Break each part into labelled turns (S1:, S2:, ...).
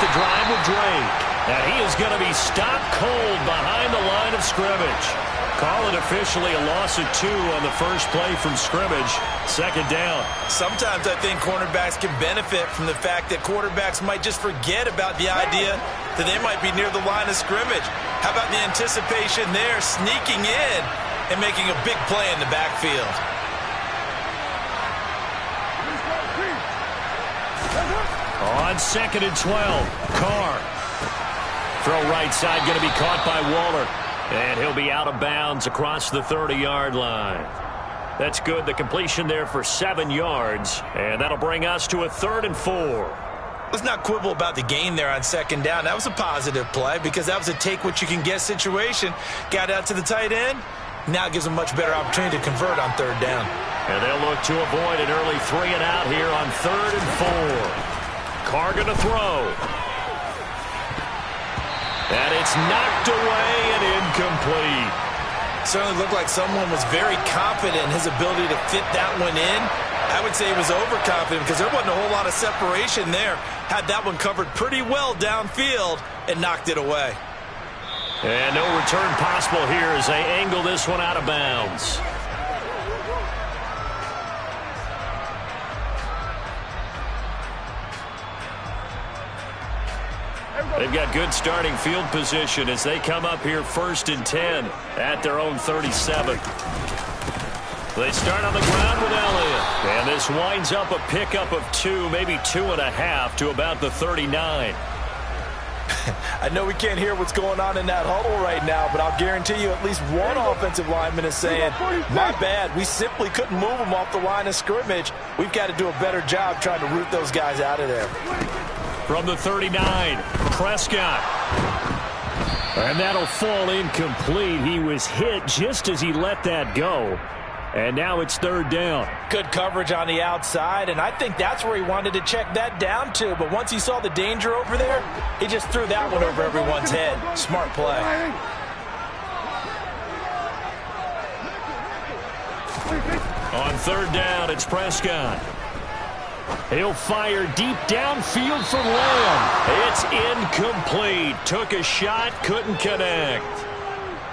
S1: the drive with Drake. And he is going to be stopped cold behind the line of scrimmage. Call it officially a loss of 2 on the first play from scrimmage. Second down.
S2: Sometimes I think cornerbacks can benefit from the fact that quarterbacks might just forget about the idea that they might be near the line of scrimmage. How about the anticipation there, sneaking in and making a big play in the backfield?
S1: On 2nd and 12, Carr. Throw right side, going to be caught by Waller. And he'll be out of bounds across the 30-yard line. That's good. The completion there for 7 yards. And that'll bring us to a 3rd and 4.
S2: Let's not quibble about the gain there on 2nd down. That was a positive play because that was a take-what-you-can-get situation. Got out to the tight end. Now it gives them a much better opportunity to convert on 3rd down.
S1: And they'll look to avoid an early 3-and-out here on 3rd and 4. Carr going to throw. And it's knocked away and incomplete.
S2: Certainly looked like someone was very confident in his ability to fit that one in. I would say he was overconfident because there wasn't a whole lot of separation there. Had that one covered pretty well downfield and knocked it away.
S1: And no return possible here as they angle this one out of bounds. They've got good starting field position as they come up here 1st and 10 at their own 37. They start on the ground with Elliott. And this winds up a pickup of 2, maybe 2.5 to about the 39.
S2: I know we can't hear what's going on in that huddle right now, but I'll guarantee you at least one offensive lineman is saying, my bad, we simply couldn't move them off the line of scrimmage. We've got to do a better job trying to root those guys out of there.
S1: From the 39, Prescott. And that'll fall incomplete. He was hit just as he let that go. And now it's 3rd down.
S2: Good coverage on the outside, and I think that's where he wanted to check that down to. But once he saw the danger over there, he just threw that one over everyone's head. Smart play.
S1: On 3rd down, it's Prescott. He'll fire deep downfield for Lamb. It's incomplete. Took a shot, couldn't connect.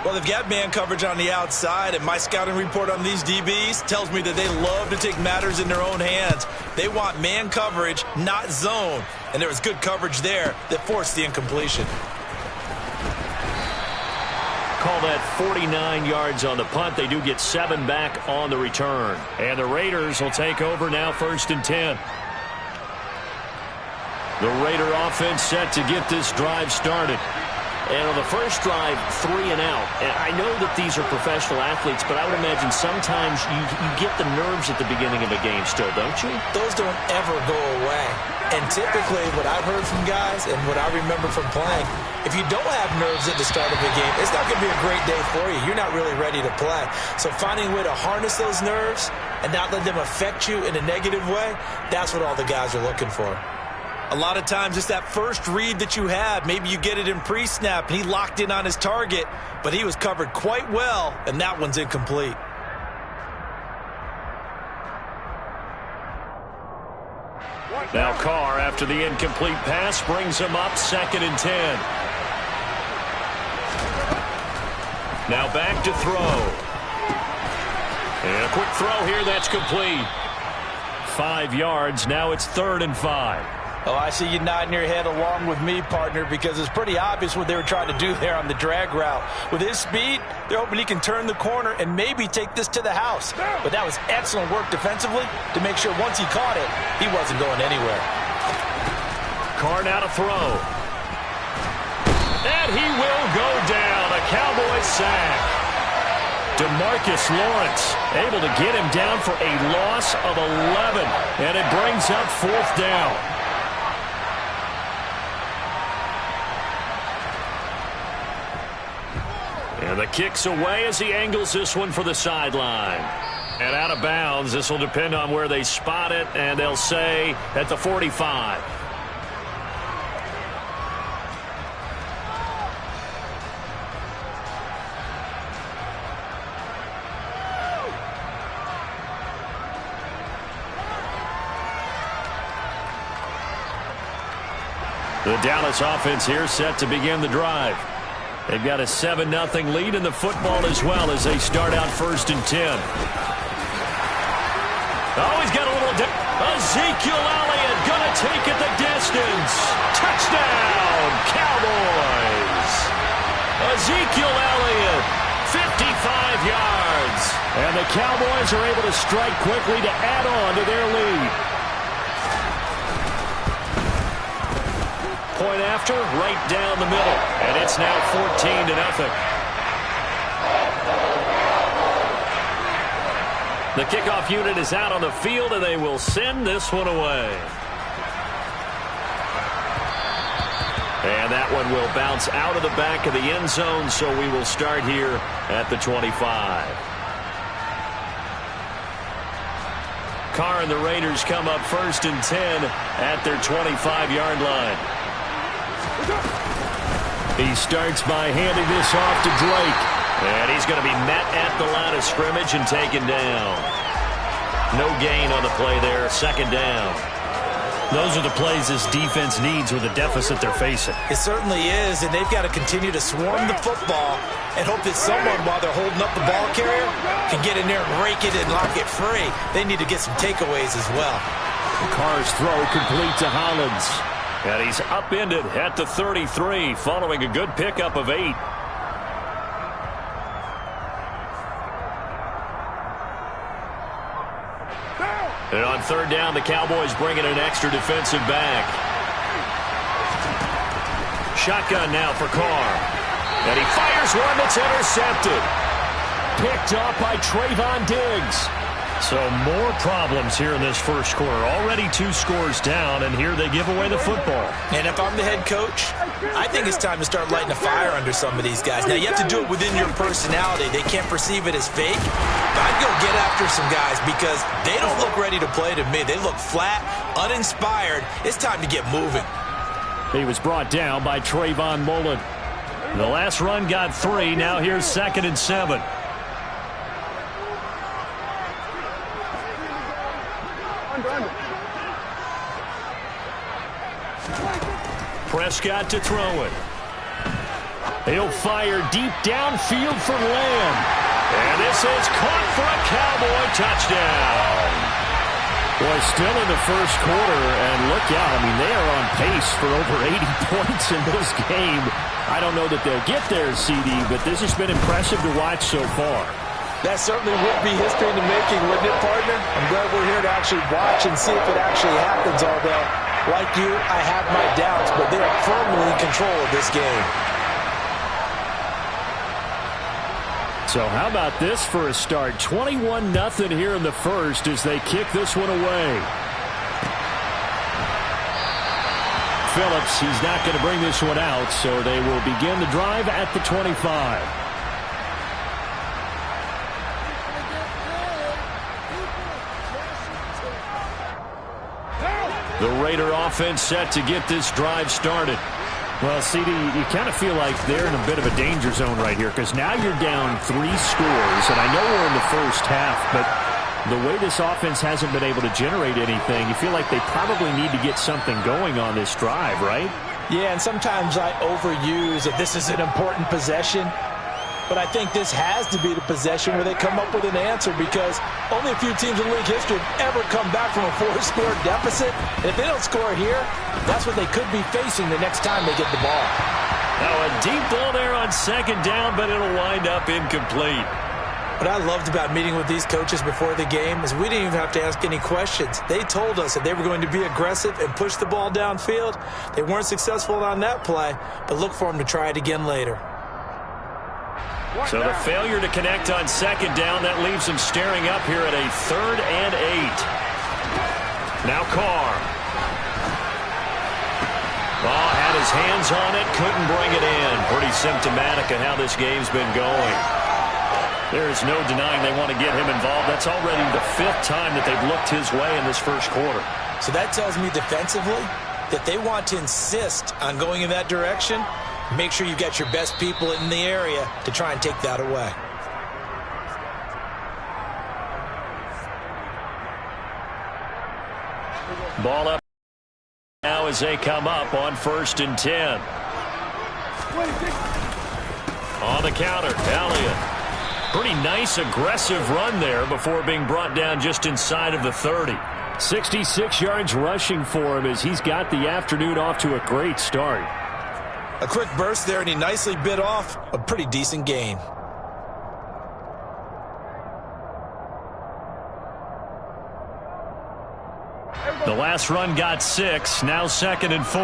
S2: Well, they've got man coverage on the outside, and my scouting report on these DBs tells me that they love to take matters in their own hands. They want man coverage, not zone. And there was good coverage there that forced the incompletion.
S1: Call that 49 yards on the punt. They do get 7 back on the return. And the Raiders will take over now 1st and 10. The Raider offense set to get this drive started. And on the first drive, 3 and out. And I know that these are professional athletes, but I would imagine sometimes you get the nerves at the beginning of a game still, don't you?
S2: Those don't ever go away. And typically what I've heard from guys and what I remember from playing, if you don't have nerves at the start of a game, it's not going to be a great day for you. You're not really ready to play. So finding a way to harness those nerves and not let them affect you in a negative way, that's what all the guys are looking for. A lot of times it's that first read that you have. Maybe you get it in pre-snap, and he locked in on his target, but he was covered quite well, and that one's incomplete.
S1: Now Carr, after the incomplete pass, brings him up 2nd and 10. Now back to throw. And a quick throw here, that's complete. 5 yards, now it's 3rd and 5.
S2: Oh, I see you nodding your head along with me, partner, because it's pretty obvious what they were trying to do there on the drag route. With his speed, they're hoping he can turn the corner and maybe take this to the house. But that was excellent work defensively to make sure once he caught it, he wasn't going anywhere.
S1: Carr now to throw. And he will go down. A Cowboys sack. DeMarcus Lawrence able to get him down for a loss of 11. And it brings up 4th down. And the kick's away as he angles this one for the sideline. And out of bounds, this will depend on where they spot it, and they'll say at the 45. The Dallas offense here set to begin the drive. They've got a 7-0 lead in the football as well as they start out 1st and 10. Oh, he's got a little... Ezekiel Elliott going to take it the distance. Touchdown, Cowboys. Ezekiel Elliott, 55 yards. And the Cowboys are able to strike quickly to add on to their lead. Point after, right down the middle. And it's now 14-0. The kickoff unit is out on the field, and they will send this one away. And that one will bounce out of the back of the end zone, so we will start here at the 25. Carr and the Raiders come up 1st and 10 at their 25-yard line. He starts by handing this off to Drake. And he's going to be met at the line of scrimmage and taken down. No gain on the play there, 2nd down. Those are the plays this defense needs with the deficit they're facing.
S2: It certainly is, and they've got to continue to swarm the football and hope that someone, while they're holding up the ball carrier, can get in there and rake it and lock it free. They need to get some takeaways as well.
S1: Carr's throw complete to Hollins. And he's upended at the 33 following a good pickup of 8. And on 3rd down, the Cowboys bring in an extra defensive back. Shotgun now for Carr. And he fires one that's intercepted. Picked off by Trayvon Diggs. So more problems here in this first quarter. Already 2 scores down, and here they give away the football.
S2: And if I'm the head coach, I think it's time to start lighting a fire under some of these guys. Now, you have to do it within your personality. They can't perceive it as fake. But I'd go get after some guys because they don't look ready to play to me. They look flat, uninspired. It's time to get moving.
S1: He was brought down by Trayvon Mullen. The last run got 3. Now here's 2nd and 7. Prescott to throw it. He'll fire deep downfield for Lamb. And this is caught for a Cowboy touchdown. Boy, still in the first quarter, and look out. I mean, they are on pace for over 80 points in this game. I don't know that they'll get there, CD, but this has been impressive to watch so far.
S2: That certainly would be history in the making, wouldn't it, partner? I'm glad we're here to actually watch and see if it actually happens, although, like you, I have my doubts, but they are firmly in control of this game.
S1: So how about this for a start? 21-0 here in the first as they kick this one away. Phillips, he's not going to bring this one out, so they will begin the drive at the 25. The Raider offense set to get this drive started. Well, CD, you kind of feel like they're in a bit of a danger zone right here because now you're down 3 scores, and I know we're in the first half, but the way this offense hasn't been able to generate anything, you feel like they probably need to get something going on this drive, right?
S2: Yeah, and sometimes I overuse that this is an important possession. But I think this has to be the possession where they come up with an answer because only a few teams in league history have ever come back from a 4-score deficit. And if they don't score here, that's what they could be facing the next time they get the ball.
S1: Now a deep ball there on 2nd down, but it'll wind up incomplete.
S2: What I loved about meeting with these coaches before the game is we didn't even have to ask any questions. They told us that they were going to be aggressive and push the ball downfield. They weren't successful on that play, but look for them to try it again later.
S1: So the failure to connect on 2nd down, that leaves him staring up here at a 3rd and 8. Now Carr. Oh, had his hands on it, couldn't bring it in. Pretty symptomatic of how this game's been going. There's no denying they want to get him involved. That's already the 5th time that they've looked his way in this first quarter.
S2: So that tells me defensively that they want to insist on going in that direction. Make sure you've got your best people in the area to try and take that away.
S1: Ball up now now as they come up on 1st and 10. On the counter, Elliott. Pretty nice, aggressive run there before being brought down just inside of the 30. 66 yards rushing for him as he's got the afternoon off to a great start.
S2: A quick burst there, and he nicely bit off a pretty decent gain.
S1: The last run got 6, now 2nd and 4.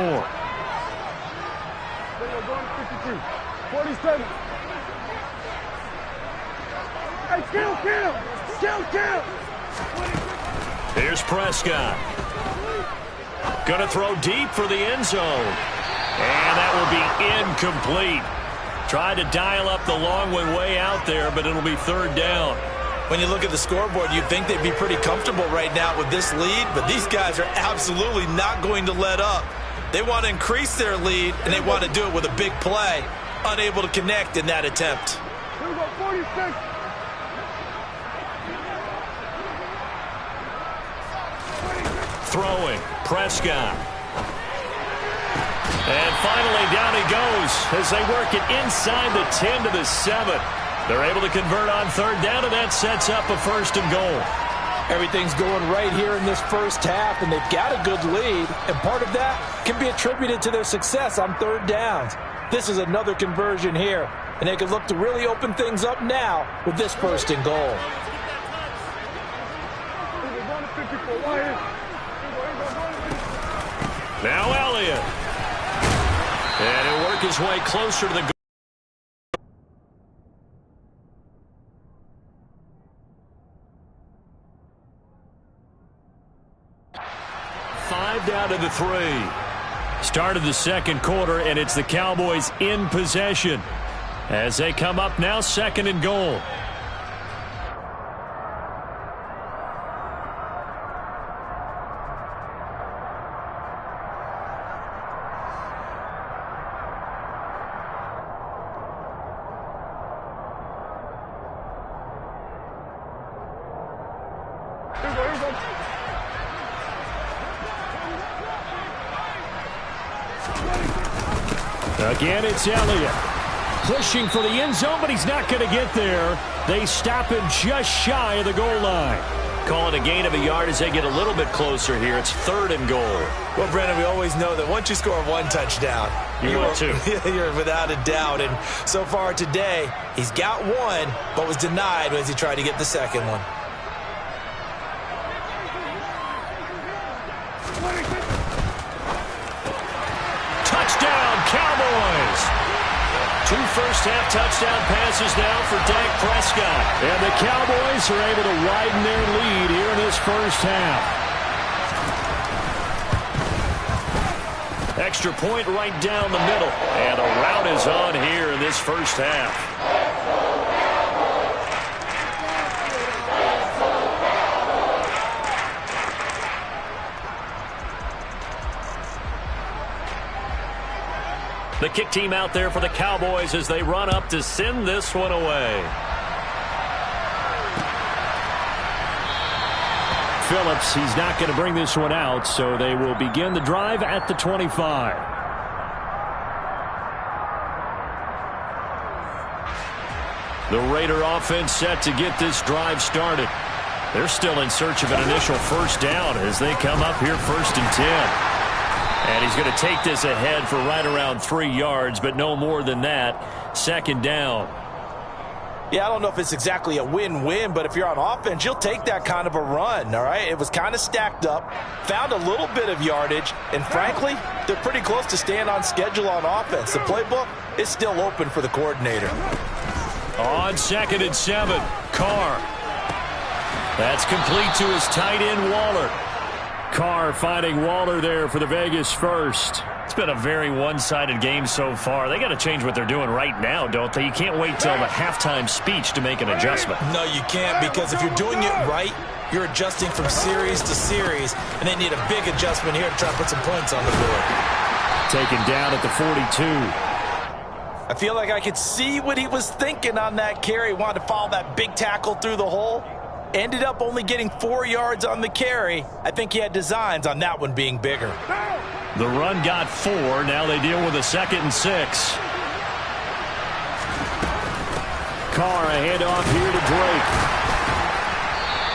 S3: 47. Hey, kill.
S1: Here's Prescott. Gonna throw deep for the end zone. And that will be incomplete. Tried to dial up the long one way out there, but it'll be 3rd down.
S2: When you look at the scoreboard, you'd think they'd be pretty comfortable right now with this lead, but these guys are absolutely not going to let up. They want to increase their lead, and they want to do it with a big play. Unable to connect in that attempt.
S3: Here we go, 46.
S1: Throwing, Prescott. And finally, down he goes as they work it inside the 10 to the 7. They're able to convert on 3rd down, and that sets up a 1st and goal.
S2: Everything's going right here in this first half, and they've got a good lead, and part of that can be attributed to their success on 3rd downs. This is another conversion here, and they can look to really open things up now with this 1st and goal.
S1: Now Elliott. And he'll work his way closer to the goal. 5 down to the 3. Started the 2nd quarter, and it's the Cowboys in possession as they come up now 2nd and goal. Again, it's Elliott. Pushing for the end zone, but he's not going to get there. They stop him just shy of the goal line. Call it a gain of a yard as they get a little bit closer here. It's 3rd and goal.
S2: Well, Brandon, we always know that once you score 1 touchdown,
S1: you're 2.
S2: You're without a doubt. And so far today, he's got 1, but was denied as he tried to get the 2nd one.
S1: Touchdown, Cowboys! 2 first-half touchdown passes now for Dak Prescott. And the Cowboys are able to widen their lead here in this first half. Extra point right down the middle. And the rout is on here in this first half. The kick team out there for the Cowboys as they run up to send this one away. Phillips, he's not going to bring this one out, so they will begin the drive at the 25. The Raider offense set to get this drive started. They're still in search of an initial 1st down as they come up here 1st and 10. And he's going to take this ahead for right around 3 yards, but no more than that. 2nd down.
S2: Yeah, I don't know if it's exactly a win-win, but if you're on offense, you'll take that kind of a run, all right? It was kind of stacked up, found a little bit of yardage, and frankly, they're pretty close to staying on schedule on offense. The playbook is still open for the coordinator.
S1: On 2nd and 7, Carr. That's complete to his tight end, Waller. Carr finding Waller there for the Vegas first. It's been a very one-sided game so far. They got to change what they're doing right now, don't they? You can't wait till the halftime speech to make an adjustment.
S2: No, you can't, because if you're doing it right, you're adjusting from series to series, and they need a big adjustment here to try to put some points on the board.
S1: Taken down at the 42.
S2: I feel like I could see what he was thinking on that carry. He wanted to follow that big tackle through the hole. Ended up only getting 4 yards on the carry. I think he had designs on that one being bigger.
S1: The run got 4. Now they deal with a 2nd and 6. Carr, a handoff here to Drake.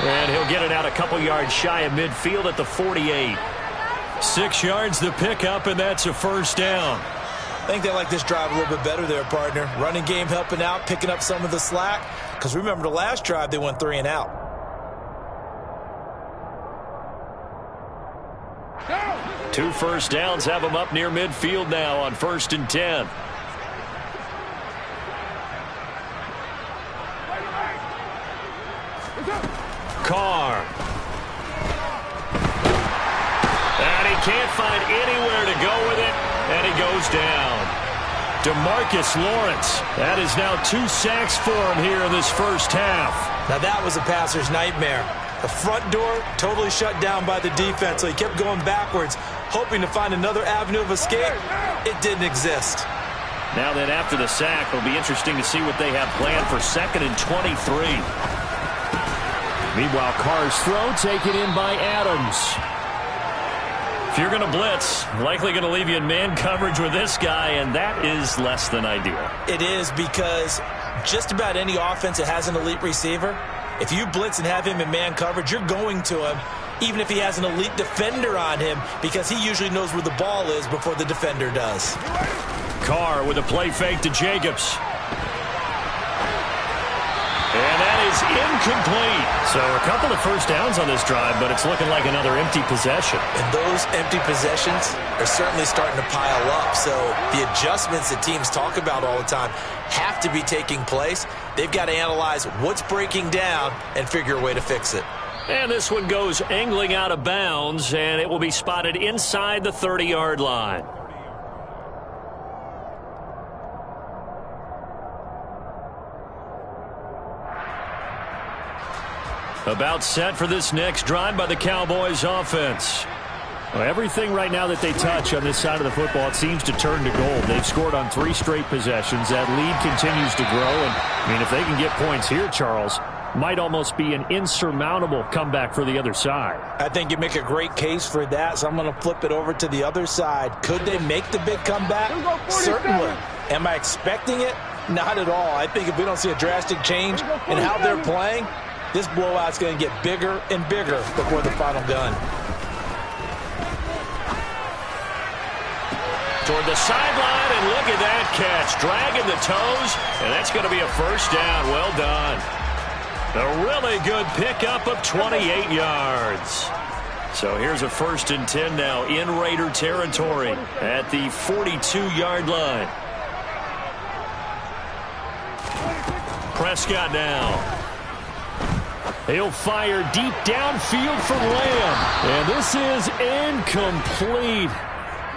S1: And he'll get it out a couple yards shy of midfield at the 48. 6 yards to pick up, and that's a first down.
S2: I think they like this drive a little bit better there, partner. Running game helping out, picking up some of the slack. Because remember the last drive, they went 3 and out.
S1: Two first downs have them up near midfield now on 1st and 10. Carr. And he can't find anywhere to go with it, and he goes down. DeMarcus Lawrence. That is now 2 sacks for him here in this first half.
S2: Now that was a passer's nightmare. The front door totally shut down by the defense, so he kept going backwards, hoping to find another avenue of escape. It didn't exist.
S1: Now then, after the sack, it'll be interesting to see what they have planned for 2nd and 23. Meanwhile, Carr's throw taken in by Adams. If you're going to blitz, likely going to leave you in man coverage with this guy, and that is less than ideal.
S2: It is, because just about any offense that has an elite receiver, if you blitz and have him in man coverage, you're going to him, even if he has an elite defender on him, because he usually knows where the ball is before the defender does.
S1: Carr with a play fake to Jacobs. And that is incomplete. So a couple of first downs on this drive, but it's looking like another empty possession.
S2: And those empty possessions are certainly starting to pile up. So the adjustments that teams talk about all the time have to be taking place. They've got to analyze what's breaking down and figure a way to fix it.
S1: And this one goes angling out of bounds, and it will be spotted inside the 30-yard line. About set for this next drive by the Cowboys offense. Well, everything right now that they touch on this side of the football, it seems to turn to gold. They've scored on 3 straight possessions. That lead continues to grow. And, I mean, if they can get points here, Charles, might almost be an insurmountable comeback for the other side.
S2: I think you make a great case for that, so I'm going to flip it over to the other side. Could they make the big comeback? Certainly. Am I expecting it? Not at all. I think if we don't see a drastic change in how they're playing, this blowout's going to get bigger and bigger before the final gun.
S1: Toward the sideline, and look at that catch. Dragging the toes, and that's going to be a first down. Well done. A really good pickup of 28 yards. So here's a 1st and 10 now in Raider territory at the 42-yard line. Prescott now. He'll fire deep downfield for Lamb. And this is incomplete.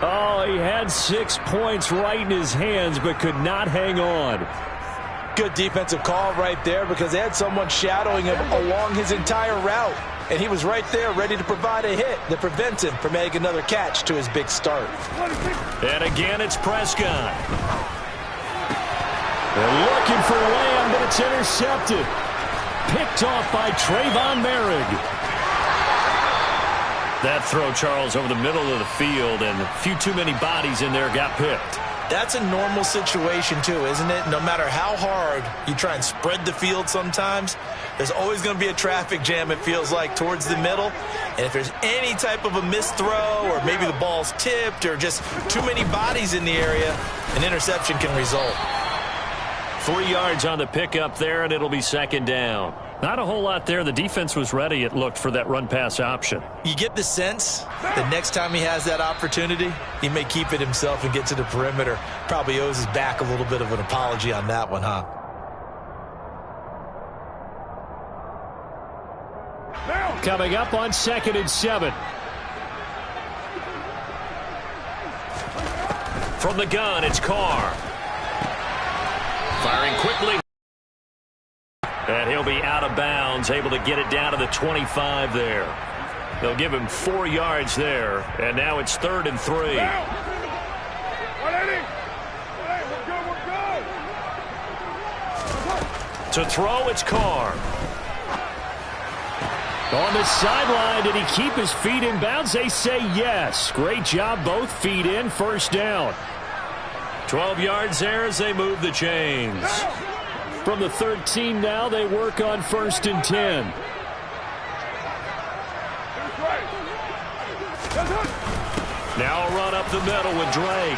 S1: Oh, he had 6 points right in his hands, but could not hang on.
S2: Good defensive call right there, because they had someone shadowing him along his entire route. And he was right there ready to provide a hit that prevents him from making another catch to his big start.
S1: And again, it's Prescott. They're looking for Lamb, but it's intercepted. Picked off by Trayvon Merrick. That throw, Charles, over the middle of the field, and a few too many bodies in there got picked.
S2: That's a normal situation, too, isn't it? No matter how hard you try and spread the field sometimes, there's always going to be a traffic jam, it feels like, towards the middle. And if there's any type of a missed throw, or maybe the ball's tipped, or just too many bodies in the area, an interception can result.
S1: 3 yards on the pickup there, and it'll be 2nd down. Not a whole lot there. The defense was ready, it looked, for that run-pass option.
S2: You get the sense that next time he has that opportunity, he may keep it himself and get to the perimeter. Probably owes his back a little bit of an apology on that one, huh?
S1: Coming up on 2nd and 7. From the gun, it's Carr. Firing quickly. And he'll be out of bounds, able to get it down to the 25 there. They'll give him 4 yards there, and now it's 3rd and 3. To throw, it's Carr. On the sideline, did he keep his feet in bounds? They say yes. Great job, both feet in, first down. 12 yards there as they move the chains. From the 13 now, they work on 1st and 10. Now a run up the middle with Drake.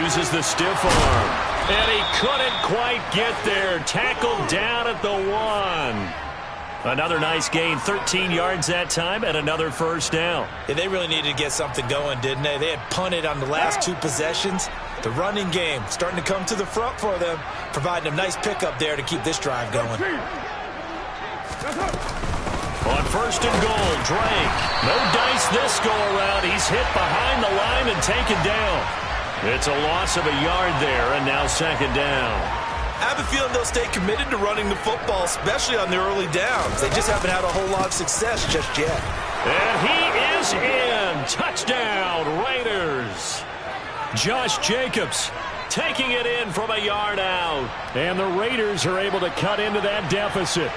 S1: Uses the stiff arm. And he couldn't quite get there. Tackled down at the 1. Another nice gain, 13 yards that time, and another first down.
S2: Yeah, they really needed to get something going, didn't they? They had punted on the last 2 possessions. The running game starting to come to the front for them, providing a nice pickup there to keep this drive going.
S1: On 1st and goal, Drake. No dice this go-around. He's hit behind the line and taken down. It's a loss of a yard there, and now 2nd down.
S2: I have a feeling they'll stay committed to running the football, especially on the early downs. They just haven't had a whole lot of success just yet.
S1: And he is in. Touchdown, Raiders. Josh Jacobs taking it in from a yard out. And the Raiders are able to cut into that deficit.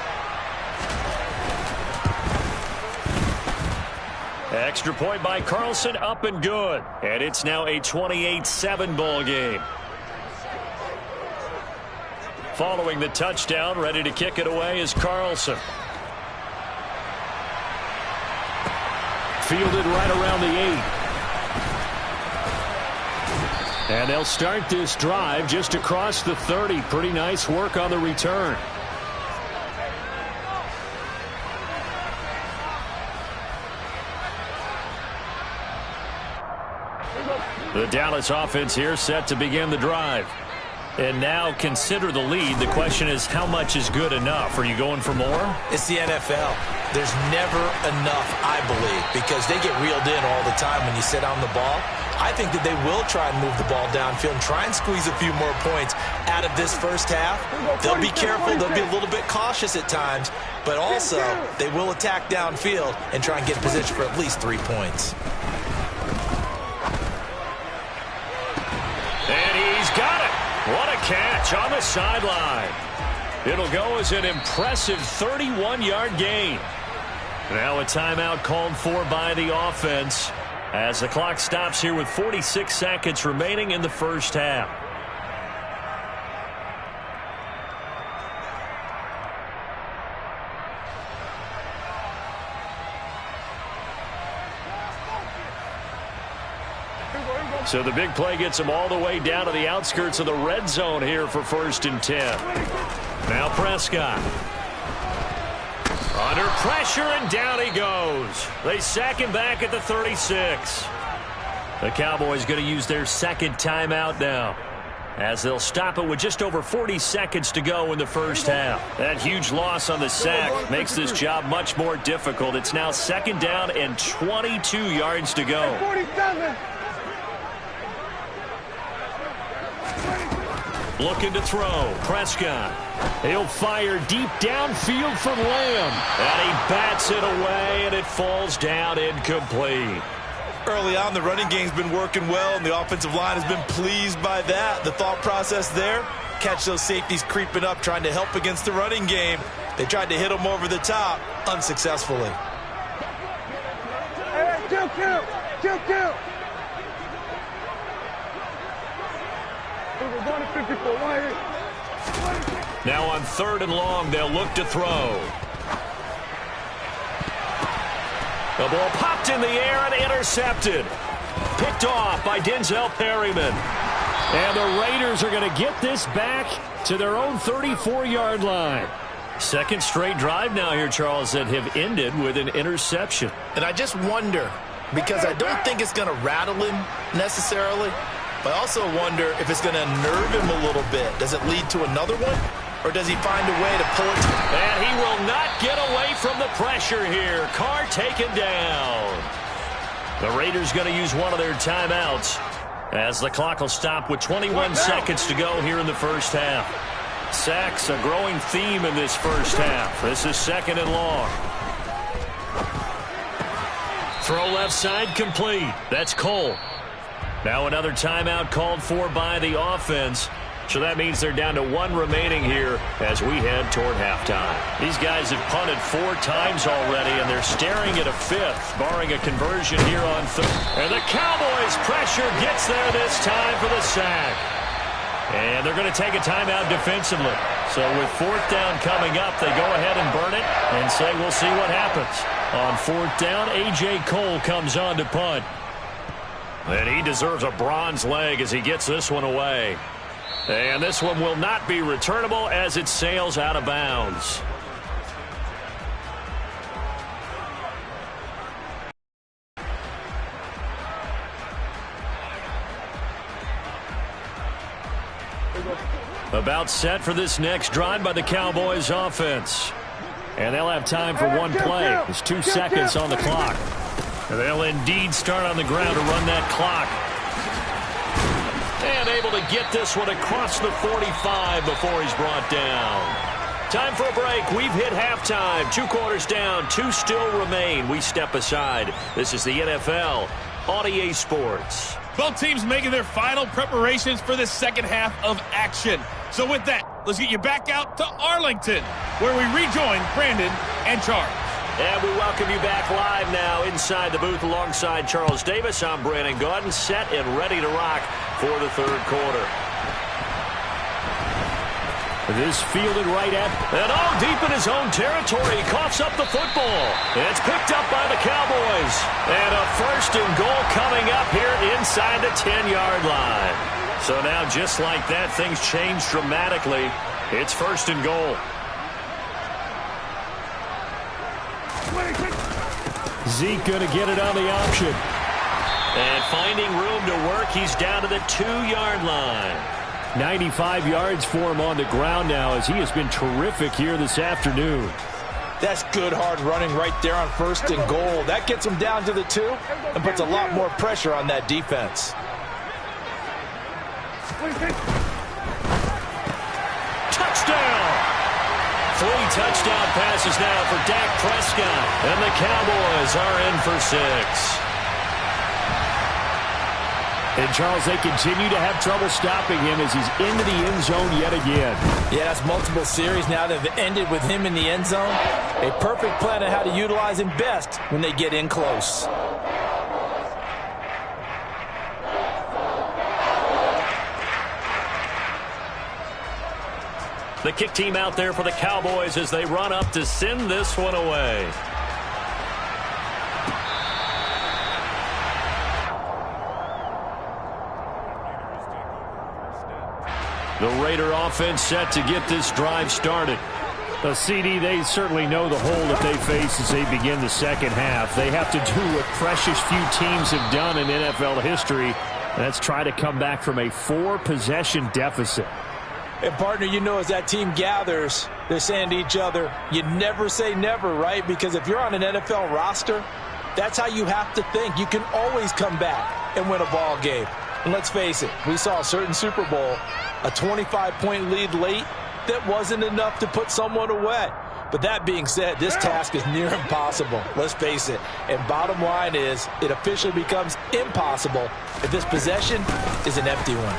S1: Extra point by Carlson, up and good. And it's now a 28-7 ball game. Following the touchdown, ready to kick it away is Carlson. Fielded right around the 8. And they'll start this drive just across the 30. Pretty nice work on the return. The Dallas offense here set to begin the drive. And now consider the lead. The question is, how much is good enough? Are you going for more?
S2: It's the NFL. There's never enough, I believe, because they get reeled in all the time when you sit on the ball. I think that they will try and move the ball downfield and try and squeeze a few more points out of this first half. They'll be careful. They'll be a little bit cautious at times, but also they will attack downfield and try and get position for at least 3 points.
S1: And he's got it. What a catch on the sideline. It'll go as an impressive 31-yard gain. Now a timeout called for by the offense as the clock stops here with 46 seconds remaining in the first half. So the big play gets them all the way down to the outskirts of the red zone here for 1st and 10. Now Prescott. Under pressure, and down he goes. They sack him back at the 36. The Cowboys going to use their second timeout now, as they'll stop it with just over 40 seconds to go in the first half. That huge loss on the sack makes this job much more difficult. It's now 2nd down and 22 yards to go.
S3: 47.
S1: Looking to throw. Prescott. He'll fire deep downfield from Lamb. And he bats it away, and it falls down incomplete.
S2: Early on, the running game's been working well, and the offensive line has been pleased by that. The thought process there, catch those safeties creeping up, trying to help against the running game. They tried to hit them over the top, unsuccessfully.
S3: Hey, kill.
S1: Now on 3rd and long, they'll look to throw. The ball popped in the air and intercepted. Picked off by Denzel Perryman. And the Raiders are going to get this back to their own 34-yard line. Second straight drive now here, Charles, that have ended with an interception.
S4: And I just wonder, because I don't think it's going to rattle him necessarily, but I also wonder if it's going to nerve him a little bit. Does it lead to another one? Or does he find a way to pull it?
S1: And he will not get away from the pressure here. Carr taken down. The Raiders going to use one of their timeouts as the clock will stop with 21 seconds to go here in the first half. Sacks, a growing theme in this first half. This is 2nd and long. Throw left side complete. That's Cole. Now another timeout called for by the offense So that means they're down to 1 remaining here as we head toward halftime. These guys have punted 4 times already, and they're staring at a 5th, barring a conversion here on 3rd. And the Cowboys' pressure gets there this time for the sack. And they're going to take a timeout defensively. So with 4th down coming up, they go ahead and burn it and say we'll see what happens. On 4th down, A.J. Cole comes on to punt. And he deserves a bronze leg as he gets this one away. And this one will not be returnable as it sails out of bounds. About set for this next drive by the Cowboys offense. And they'll have time for one play. There's 2 seconds on the clock. And they'll indeed start on the ground to run that clock. And able to get this one across the 45 before he's brought down. Time for a break. We've hit halftime. 2 quarters down. 2 still remain. We step aside. This is the NFL on EA Sports.
S5: Both teams making their final preparations for the second half of action. So with that, let's get you back out to Arlington, where we rejoin Brandon and Charles.
S1: And we welcome you back live now inside the booth alongside Charles Davis. I'm Brandon Gaudin, set and ready to rock for the 3rd quarter. This fielded right at, and all deep in his own territory. He coughs up the football. It's picked up by the Cowboys. And a 1st and goal coming up here inside the 10-yard line. So now just like that, things change dramatically. It's 1st and goal. Zeke going to get it on the option. And finding room to work, he's down to the 2-yard line. 95 yards for him on the ground now as he has been terrific here this afternoon.
S2: That's good hard running right there on 1st and goal. That gets him down to the 2 and puts a lot more pressure on that defense.
S1: Touchdown! 3 touchdown passes now for Dak Prescott. And the Cowboys are in for 6.
S6: And, Charles, they continue to have trouble stopping him as he's into the end zone yet again.
S2: Yeah, that's multiple series now that have ended with him in the end zone. A perfect plan on how to utilize him best when they get in close.
S1: The kick team out there for the Cowboys as they run up to send this one away. The Raider offense set to get this drive started.
S6: A CD, they certainly know the hole that they face as they begin the second half. They have to do what precious few teams have done in NFL history. That's try to come back from a 4-possession deficit.
S2: And, partner, you know, as that team gathers, they're saying to each other, you never say never, right? Because if you're on an NFL roster, that's how you have to think. You can always come back and win a ball game. And let's face it, we saw a certain Super Bowl, a 25-point lead late that wasn't enough to put someone away. But that being said, this task is near impossible. Let's face it. And bottom line is, it officially becomes impossible if this possession is an empty one.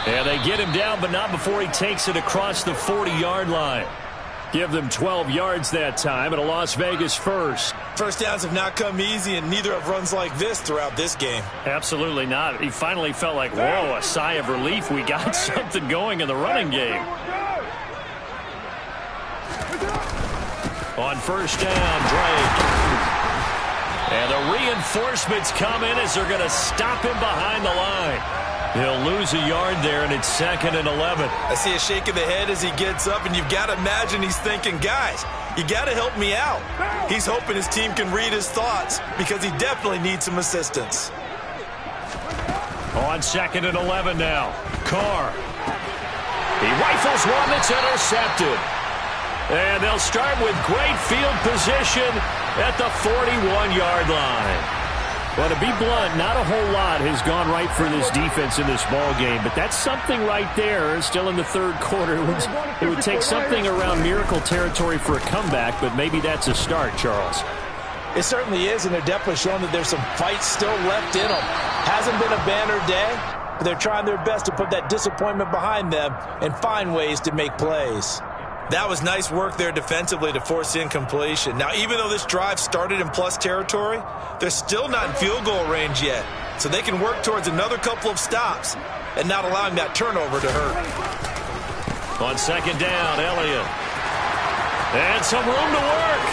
S1: And they get him down, but not before he takes it across the 40-yard line. Give them 12 yards that time at a Las Vegas first.
S2: First downs have not come easy, and neither have runs like this throughout this game.
S1: Absolutely not. He finally felt like, whoa, a sigh of relief. We got something going in the running game. On 1st down, Drake. And the reinforcements come in as they're going to stop him behind the line. He'll lose a yard there, and it's 2nd and 11.
S2: I see a shake of the head as he gets up, and you've got to imagine he's thinking, guys, you got to help me out. He's hoping his team can read his thoughts because he definitely needs some assistance.
S1: On 2nd and 11 now, Carr. He rifles one that's intercepted. And they'll start with great field position at the 41-yard line.
S6: Well, to be blunt, not a whole lot has gone right for this defense in this ball game, but that's something right there. Still in the 3rd quarter. It would take something around miracle territory for a comeback, but maybe that's a start, Charles.
S2: It certainly is, and they're definitely showing that there's some fight still left in them. Hasn't been a banner day, but they're trying their best to put that disappointment behind them and find ways to make plays.
S4: That was nice work there defensively to force incompletion. Now, even though this drive started in plus territory, they're still not in field goal range yet. So they can work towards another couple of stops and not allowing that turnover to hurt.
S1: On second down, Elliott. And some room to work.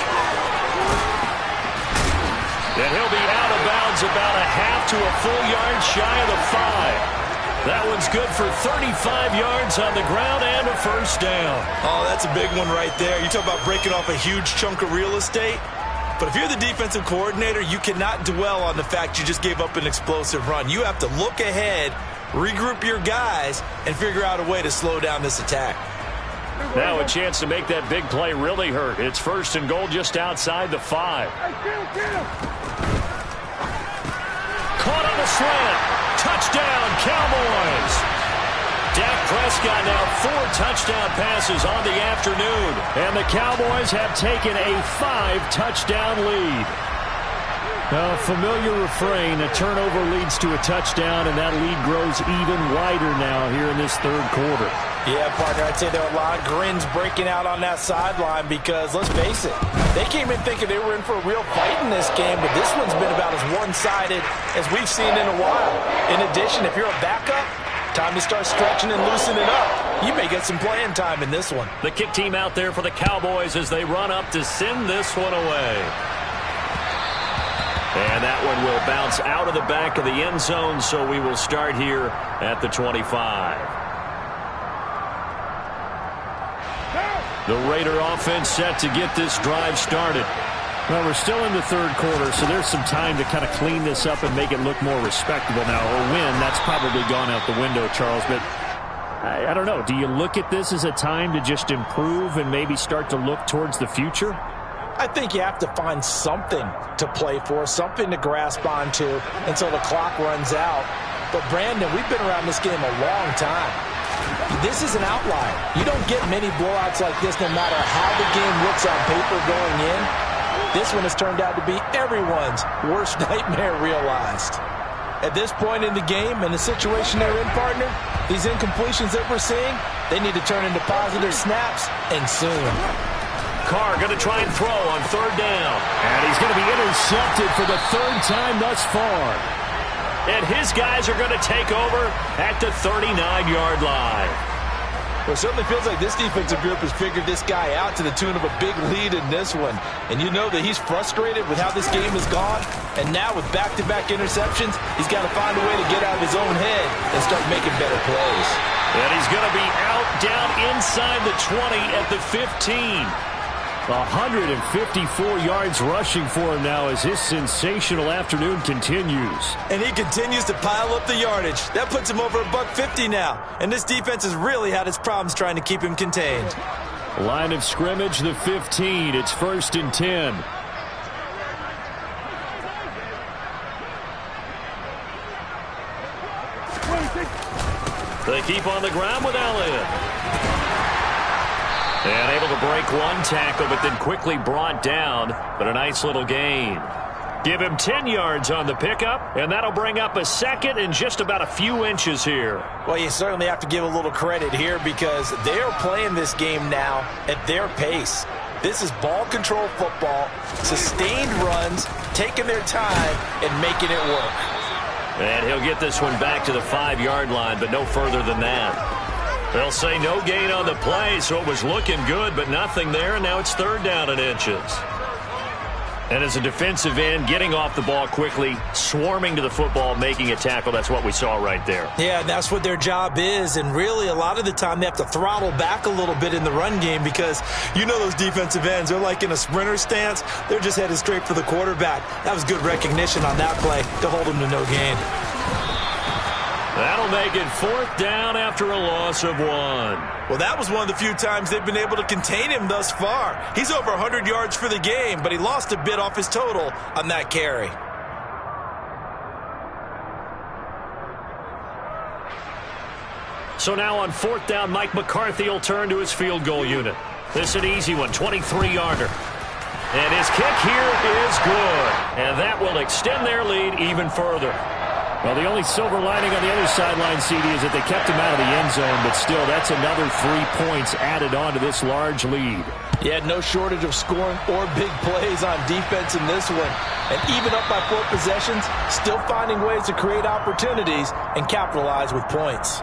S1: And he'll be out of bounds about a half to a full yard shy of the 5. That one's good for 35 yards on the ground and a first down.
S4: Oh, that's a big one right there. You talk about breaking off a huge chunk of real estate. But if you're the defensive coordinator, you cannot dwell on the fact you just gave up an explosive run. You have to look ahead, regroup your guys, and figure out a way to slow down this attack.
S1: Now a chance to make that big play really hurt. It's first and goal just outside the 5. Caught on the slant. Touchdown, Cowboys. Dak Prescott now 4 touchdown passes on the afternoon.
S6: And the Cowboys have taken a 5-touchdown lead. A familiar refrain, a turnover leads to a touchdown, and that lead grows even wider now here in this third quarter.
S2: Yeah, partner, I'd say there are a lot of grins breaking out on that sideline because, let's face it, they came in thinking they were in for a real fight in this game, but this one's been about as one-sided as we've seen in a while. In addition, if you're a backup, time to start stretching and loosening up. You may get some playing time in this one.
S1: The kick team out there for the Cowboys as they run up to send this one away. And that one will bounce out of the back of the end zone, so we will start here at the 25. The Raider offense set to get this drive started.
S6: Well, we're still in the third quarter, so there's some time to kind of clean this up and make it look more respectable now. Or win, that's probably gone out the window, Charles. But I don't know. Do you look at this as a time to just improve and maybe start to look towards the future?
S2: I think you have to find something to play for, something to grasp onto until the clock runs out. But, Brandon, we've been around this game a long time. This is an outlier. You don't get many blowouts like this no matter how the game looks on paper going in. This one has turned out to be everyone's worst nightmare realized. At this point in the game and the situation they're in, partner, these incompletions that we're seeing, they need to turn into positive snaps, and soon.
S1: Carr going to try and throw on third down.
S6: And he's going to be intercepted for the third time thus far.
S1: And his guys are going to take over at the 39-yard line.
S2: Well, it certainly feels like this defensive group has figured this guy out to the tune of a big lead in this one. And you know that he's frustrated with how this game has gone. And now with back-to-back interceptions, he's got to find a way to get out of his own head and start making better plays.
S1: And he's going to be out down inside the 20 at the 15.
S6: 154 yards rushing for him now as his sensational afternoon continues.
S2: And he continues to pile up the yardage. That puts him over $150 now. And this defense has really had its problems trying to keep him contained.
S6: Line of scrimmage, the 15. It's first and 10.
S1: They keep on the ground with Elliott. And able to break one tackle, but then quickly brought down. But a nice little gain. Give him 10 yards on the pickup, and that'll bring up a second and just about a few inches here.
S2: Well, you certainly have to give a little credit here because they are playing this game now at their pace. This is ball control football, sustained runs, taking their time, and making it work.
S1: And he'll get this one back to the 5-yard line, but no further than that. They'll say no gain on the play, so it was looking good, but nothing there, and now it's third down and inches. And as a defensive end, getting off the ball quickly, swarming to the football, making a tackle, that's what we saw right there.
S2: Yeah, that's what their job is, and really a lot of the time they have to throttle back a little bit in the run game because you know those defensive ends, they're like in a sprinter stance. They're just headed straight for the quarterback. That was good recognition on that play to hold him to no gain.
S1: That'll make it fourth down after a loss of 1.
S4: Well, that was one of the few times they've been able to contain him thus far. He's over 100 yards for the game, but he lost a bit off his total on that carry.
S1: So now on fourth down, Mike McCarthy will turn to his field goal unit. This is an easy one, 23-yarder. And his kick here is good. And that will extend their lead even further.
S6: Well, the only silver lining on the other sideline, CD, is that they kept him out of the end zone, but still, that's another 3 points added on to this large lead.
S2: Yeah, no shortage of scoring or big plays on defense in this one. And even up by 4 possessions, still finding ways to create opportunities and capitalize with points.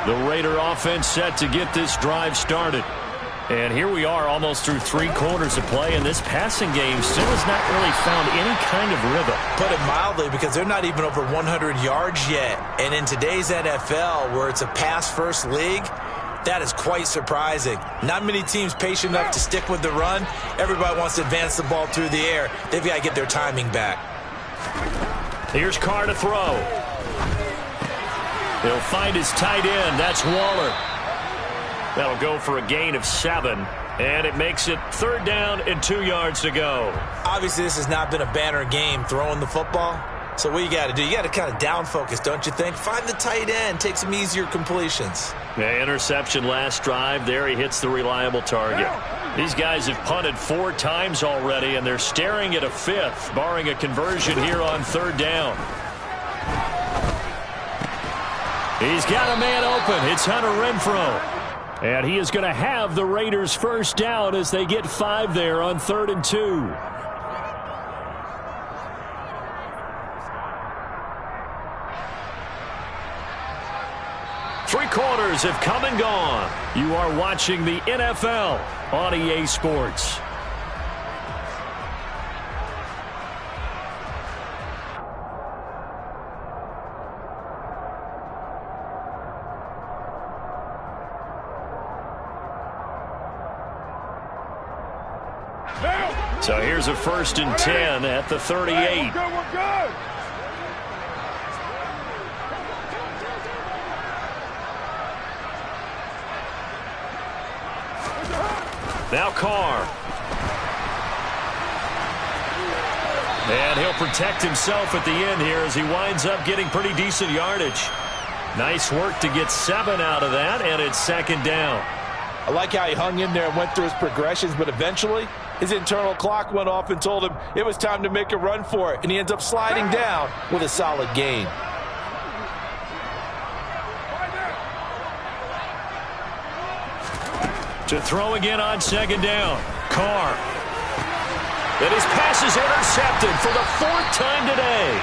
S1: The Raider offense set to get this drive started. And here we are almost through 3 quarters of play, and this passing game still has not really found any kind of rhythm.
S2: Put it mildly, because they're not even over 100 yards yet. And in today's NFL, where it's a pass-first league, that is quite surprising. Not many teams patient enough to stick with the run. Everybody wants to advance the ball through the air. They've got to get their timing back.
S1: Here's Carr to throw. He'll find his tight end. That's Waller. That'll go for a gain of 7, and it makes it 3rd down and 2 yards to go.
S2: Obviously, this has not been a banner game throwing the football. So what you got to do, you got to kind of down focus, don't you think? Find the tight end, take some easier completions.
S1: Yeah, interception last drive. There he hits the reliable target. These guys have punted 4 times already, and they're staring at a 5th, barring a conversion here on 3rd down. He's got a man open. It's Hunter Renfrow. And he is going to have the Raiders' first down as they get 5 there on 3rd and 2. Three quarters have come and gone. You are watching the NFL on EA Sports. So here's a 1st and 10 at the 38.
S3: We're good.
S1: Now Carr. And he'll protect himself at the end here as he winds up getting pretty decent yardage. Nice work to get 7 out of that, and it's 2nd down.
S2: I like how he hung in there and went through his progressions, but eventually his internal clock went off and told him it was time to make a run for it, and he ends up sliding down with a solid gain.
S1: To throw again on 2nd down. Carr. And his pass is intercepted for the 4th time today.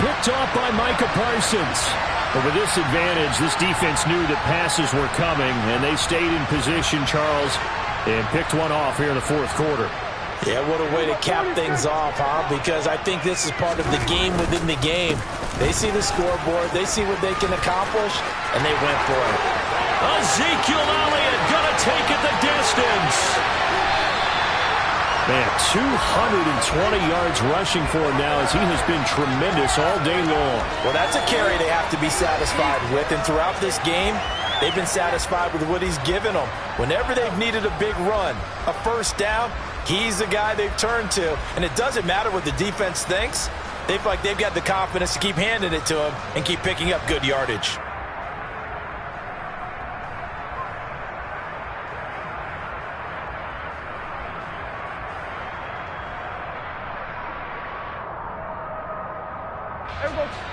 S6: Picked off by Micah Parsons. But with this advantage, this defense knew that passes were coming, and they stayed in position, Charles, and picked one off here in the 4th quarter.
S2: Yeah, what a way to cap things off, huh? Because I think this is part of the game within the game. They see the scoreboard, they see what they can accomplish, and they went for it.
S1: Ezekiel Elliott gonna take it the distance.
S6: Man, 220 yards rushing for him now as he has been tremendous all day long.
S2: Well, that's a carry they have to be satisfied with, and throughout this game, they've been satisfied with what he's given them. Whenever they've needed a big run, a 1st down, he's the guy they've turned to, and it doesn't matter what the defense thinks. They feel like they've got the confidence to keep handing it to him and keep picking up good yardage.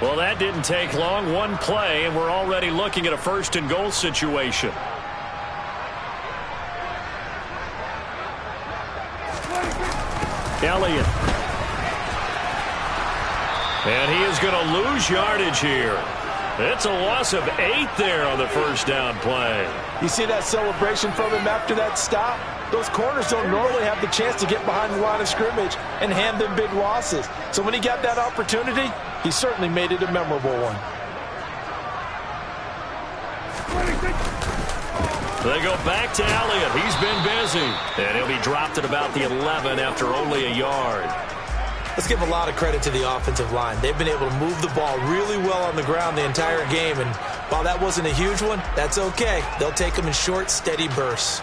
S1: Well, that didn't take long. One play, and we're already looking at a 1st and goal situation.
S6: Elliott.
S1: And he is going to lose yardage here. It's a loss of 8 there on the 1st down play.
S2: You see that celebration from him after that stop? Those corners don't normally have the chance to get behind the line of scrimmage and hand them big losses. So when he got that opportunity, he certainly made it a memorable one.
S1: They go back to Elliott. He's been busy. And he'll be dropped at about the 11 after only a yard.
S2: Let's give a lot of credit to the offensive line. They've been able to move the ball really well on the ground the entire game. And while that wasn't a huge one, that's okay. They'll take them in short, steady bursts.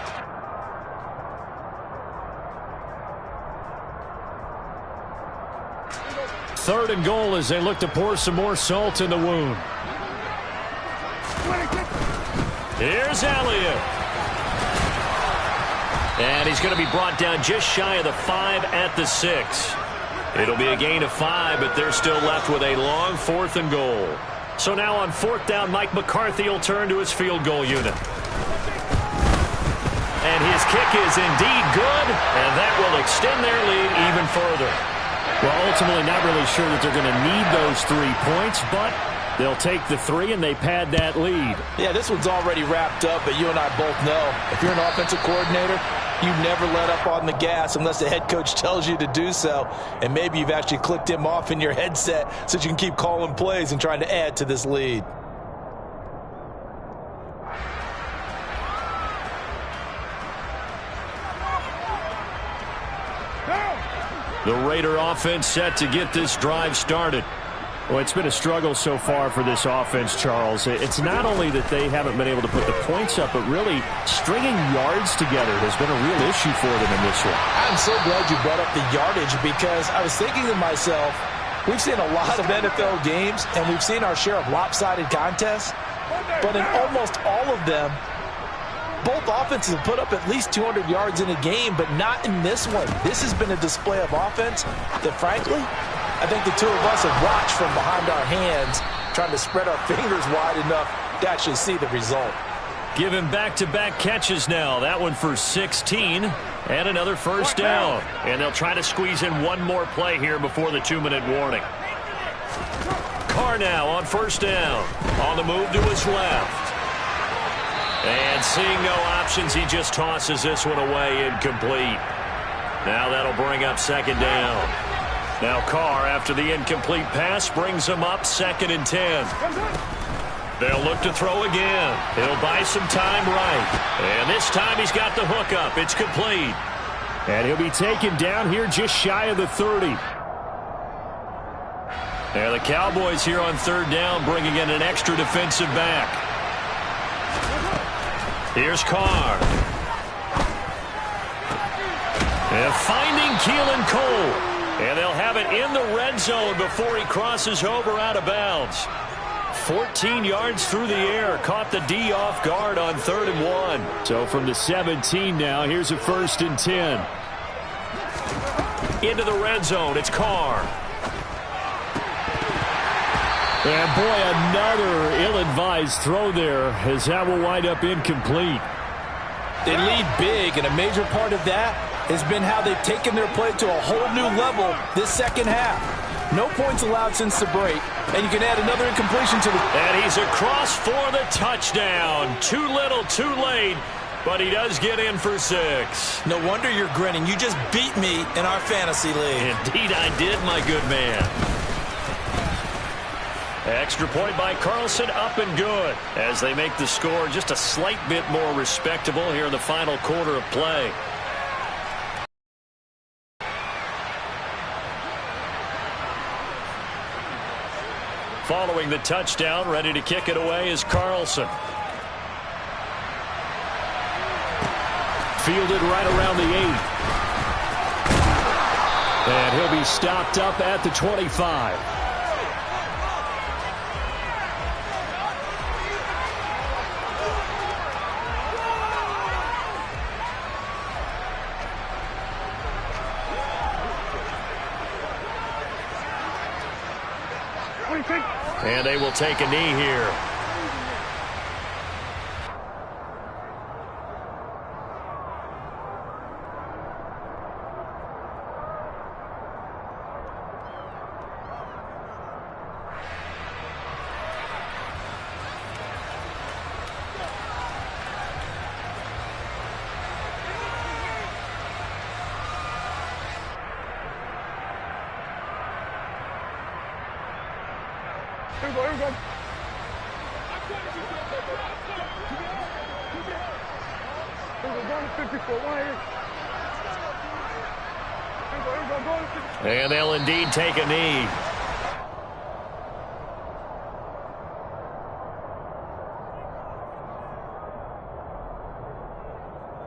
S6: Third and goal as they look to pour some more salt in the wound.
S1: Here's Elliott. And he's going to be brought down just shy of the 5 at the 6. It'll be a gain of 5, but they're still left with a long 4th and goal. So now on 4th down, Mike McCarthy will turn to his field goal unit. And his kick is indeed good, and that will extend their lead even further.
S6: Well, ultimately not really sure that they're going to need those 3 points, but they'll take the 3 and they pad that lead.
S2: Yeah, this one's already wrapped up, but you and I both know if you're an offensive coordinator, you never let up on the gas unless the head coach tells you to do so. And maybe you've actually clicked him off in your headset so that you can keep calling plays and trying to add to this lead.
S1: The Raider offense set to get this drive started.
S6: Well, it's been a struggle so far for this offense, Charles. It's not only that they haven't been able to put the points up, but really stringing yards together has been a real issue for them in this one.
S2: I'm so glad you brought up the yardage because I was thinking to myself, we've seen a lot of NFL games and we've seen our share of lopsided contests, but in almost all of them, both offenses have put up at least 200 yards in a game, but not in this one. This has been a display of offense that, frankly, I think the two of us have watched from behind our hands, trying to spread our fingers wide enough to actually see the result.
S1: Given back-to-back catches now. That one for 16 and another first down. And they'll try to squeeze in one more play here before the 2-minute warning. Carr now on first down. On the move to his left. And seeing no options, he just tosses this one away incomplete. Now that'll bring up second down. Now Carr, after the incomplete pass, brings him up 2nd and 10. They'll look to throw again. He'll buy some time right. And this time he's got the hook up. It's complete.
S6: And he'll be taken down here just shy of the 30.
S1: Now the Cowboys here on 3rd down, bringing in an extra defensive back. Here's Carr. And finding Keelan Cole. And they'll have it in the red zone before he crosses over out of bounds. 14 yards through the air. Caught the D off guard on 3rd and 1.
S6: So from the 17 now, here's a 1st and 10.
S1: Into the red zone. It's Carr.
S6: And boy, another ill-advised throw there as that will wind up incomplete.
S2: They lead big, and a major part of that has been how they've taken their play to a whole new level this second half. No points allowed since the break, and you can add another incompletion to the...
S1: And he's across for the touchdown. Too little, too late, but he does get in for 6.
S2: No wonder you're grinning. You just beat me in our fantasy league.
S1: Indeed I did, my good man. Extra point by Carlson, up and good, as they make the score just a slight bit more respectable here in the final quarter of play. Following the touchdown, ready to kick it away is Carlson.
S6: Fielded right around the 8. And he'll be stopped up at the 25.
S1: And they will take a knee here.
S3: Here we go, here we go.
S1: And they'll indeed take a knee.